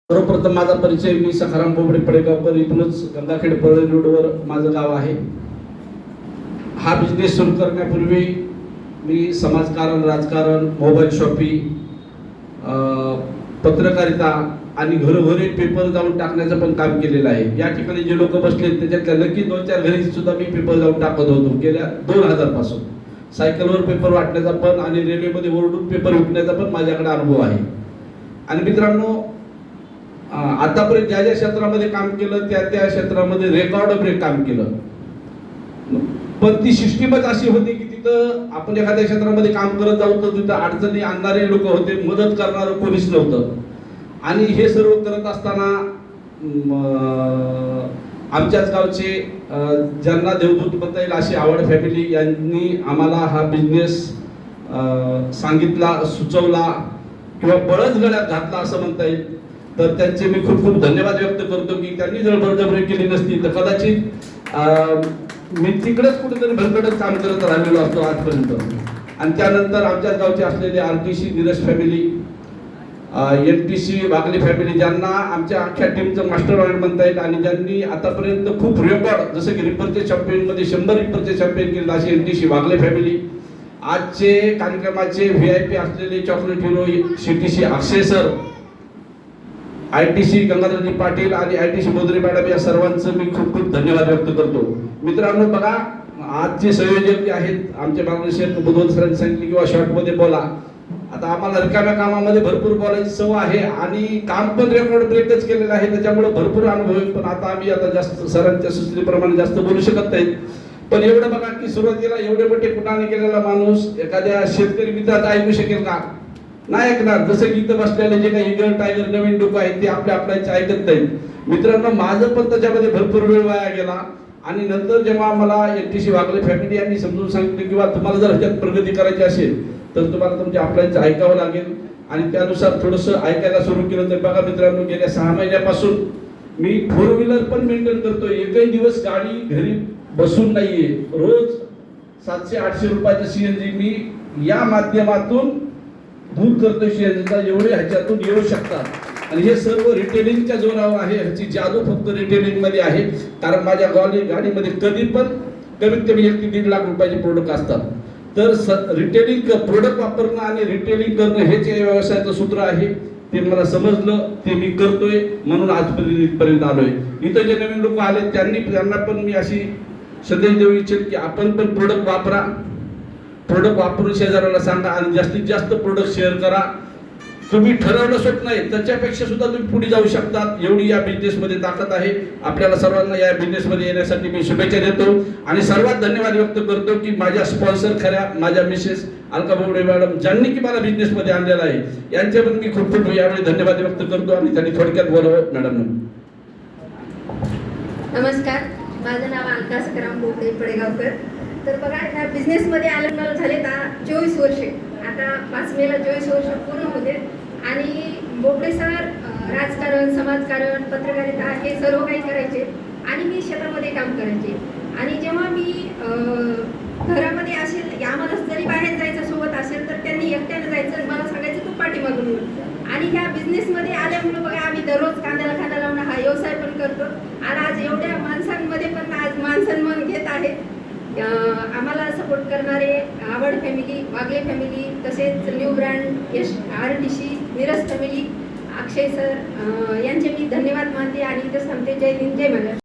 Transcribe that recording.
सर्वप्रथम माझा परिचय, मी सखाराम बोबडे पडेगावकर, इथूनच गंगाखेड परळी रोडवर माझं गाव आहे. हा बिझनेस सुरू करण्यापूर्वी मी समाजकारण, राजकारण, मोबाईल शॉपिंग, पत्रकारिता आणि घरोघरी पेपर जाऊन टाकण्याचं पण काम केलेलं आहे. या ठिकाणी जे लोक बसले त्याच्यातल्या नक्की 2-4 घरी सुद्धा मी पेपर जाऊन टाकत होतो गेल्या 2000 पासून. सायकलवर पेपर वाटण्याचा पण आणि रेल्वेमध्ये ओरडून पेपर विकण्याचा पण माझ्याकडे अनुभव आहे. आणि मित्रांनो, आतापर्यंत ज्या ज्या क्षेत्रामध्ये काम केलं त्या त्या क्षेत्रामध्ये रेकॉर्ड ब्रेक काम केलं. पण ती सिस्टीमच अशी होती की तिथं आपण एखाद्या क्षेत्रामध्ये काम करत जाऊ तर तिथं अडचणी आणणारे लोक होते, मदत करणारं कोणीच नव्हतं. आणि हे सर्व करत असताना आमच्याच गावचे ज्यांना देवदूत म्हणता येईल अशी आवड फॅमिली यांनी आम्हाला हा बिझनेस सांगितला, सुचवला किंवा बळच गळ्यात घातला असं म्हणता येईल. तर त्यांचे मी खूप खूप धन्यवाद व्यक्त करतो की त्यांनी जर बळजबरी केली नसती तर कदाचित मी तिकडेच कुठेतरी भरकडत काम करत राहिलेलो असतो आजपर्यंत. आणि त्यानंतर आमच्याच गावचे असलेले RTC नीरज फॅमिली, NTC वागले फॅमिली, ज्यांना आमच्या अख्ख्या टीमचं मास्टर माइंड म्हणता येईल आणि ज्यांनी आतापर्यंत खूप रेकॉर्ड, जसं की रिपरचे चॅम्पियनमध्ये 100 रिपरचे चॅम्पियन केले अशी NTC वागले फॅमिली, आजचे कार्यक्रमाचे VIP असलेले चॉकलेट हिरो CTC अक्षय सर, ITC गंगाधरजी पाटील आणि ITC मोदरे मॅडम, या सर्वांचं मी खूप खूप धन्यवाद व्यक्त करतो. मित्रांनो बघा, आजचे संयोजक जे आहेत आमचे मार्गदर्शक बुधवंत सरांनी सांगितले किंवा शॉर्टमध्ये बोला. आता आम्हाला रिकाम्या कामामध्ये भरपूर बोलायची सवय आहे आणि काम पण रेकॉर्ड ब्रेकच केलेलं आहे, त्याच्यामुळे भरपूर अनुभव आहे. पण आता आम्ही जास्त सरांच्या सूचनेप्रमाणे जास्त बोलू शकत नाही. पण एवढं बघा की सुरुवातीला एवढे मोठे कुटाने केलेला माणूस एखाद्या शेतकरी मित्राचा ऐकू शकेल का? नाही ऐकणार. जसं की इथं बसलेले जे काही ईगल, टायगर, नवीन लोक आहेत ते आपल्याचे ऐकत नाहीत. मित्रांनो, माझं पण त्याच्यामध्ये भरपूर वेळ वाया गेला. आणि नंतर जेव्हा मला NTC वागले फॅमिली यांनी समजून सांगितलं किंवा तुम्हाला जर ह्याच्यात प्रगती करायची असेल तर तुम्हाला तुमच्या आपल्याचं ऐकावं लागेल. आणि त्यानुसार थोडंसं ऐकायला सुरू केलं. तर बघा मित्रांनो, गेल्या 6 महिन्यापासून मी 4 व्हीलर पण मेंटेन करतोय. एकही दिवस गाडी घरी बसून नाहीये. रोज 700-800 रुपयाचं CNG मी या माध्यमातून दूर करतोय. CNGचा एवढे ह्याच्यातून येऊ शकतात. आणि हे सर्व रिटेलिंगच्या जोरावर आहे. ह्याची जादू फक्त रिटेलिंग मध्ये आहे. कारण माझ्या गाडीमध्ये कधी पण कमीत कमी 1 ते 1.5 लाख रुपयाचे प्रोडक्ट असतात. तर रिटेलिंग प्रोडक्ट वापरणं आणि रिटेलिंग करणं हेच या व्यवसायाचं सूत्र आहे. ते मला समजलं, ते मी करतोय, म्हणून आजपर्यंत आलोय. इथं जे नवीन लोक आले त्यांना पण मी अशी संदेश देऊ इच्छित की आपण पण प्रोडक्ट वापरा. प्रोडक्ट वापरून शेजाऱ्याला सांगा आणि जास्तीत जास्त प्रोडक्ट शेअर करा. तुम्ही ठरवलं स्वप्न आहे त्याच्यापेक्षा सुद्धा तुम्ही पुढे जाऊ शकतात. एवढी या बिझनेसमध्ये ताकद आहे. आपल्याला सर्वांना या बिझनेसमध्ये येण्यासाठी मी शुभेच्छा देतो आणि सर्वात धन्यवाद व्यक्त करतो की माझ्या स्पॉन्सर खऱ्या माझ्या मिसेस अलका बोबडे मॅडम, ज्यांनी की मला बिझनेसमध्ये आणलेला आहे, यांचे पण मी खूप खूप यावेळी धन्यवाद व्यक्त करतो. आणि त्यांनी थोडक्यात बोलावं मॅडम. नमस्कार, माझं नाव अलका सखाराम बोबडे पडेगावकर. तर बघा, ह्या बिझनेसमध्ये आलं मला झाले 24 वर्षे. आता 5 मेला 24 वर्ष पूर्ण होते. आणि बोबडे सर राजकारण, समाजकारण, पत्रकारिता हे सर्व काही करायचे आणि मी शेतामध्ये काम करायचे. आणि जेव्हा मी घरामध्ये असेल, आम्हाला जरी बाहेर जायचं सोबत असेल तर त्यांनी एकट्यानं जायचं, मला सांगायचं तू पाठीमागून. आणि ह्या बिझनेसमध्ये आल्यामुळे बघा, आम्ही दररोज कांद्याला खांदा लावून हा व्यवसाय पण करतो. आणि आज एवढ्या माणसांमध्ये पण आज माणसं मन घेत आहे. आम्हाला सपोर्ट करणारे आवड फॅमिली, वागले फॅमिली, तसेच new brand RTC Neeraj family, Akshay sir यांचे मी धन्यवाद मानते आणि इथं सांगते. जय हिंद, जय महाराष्ट्र.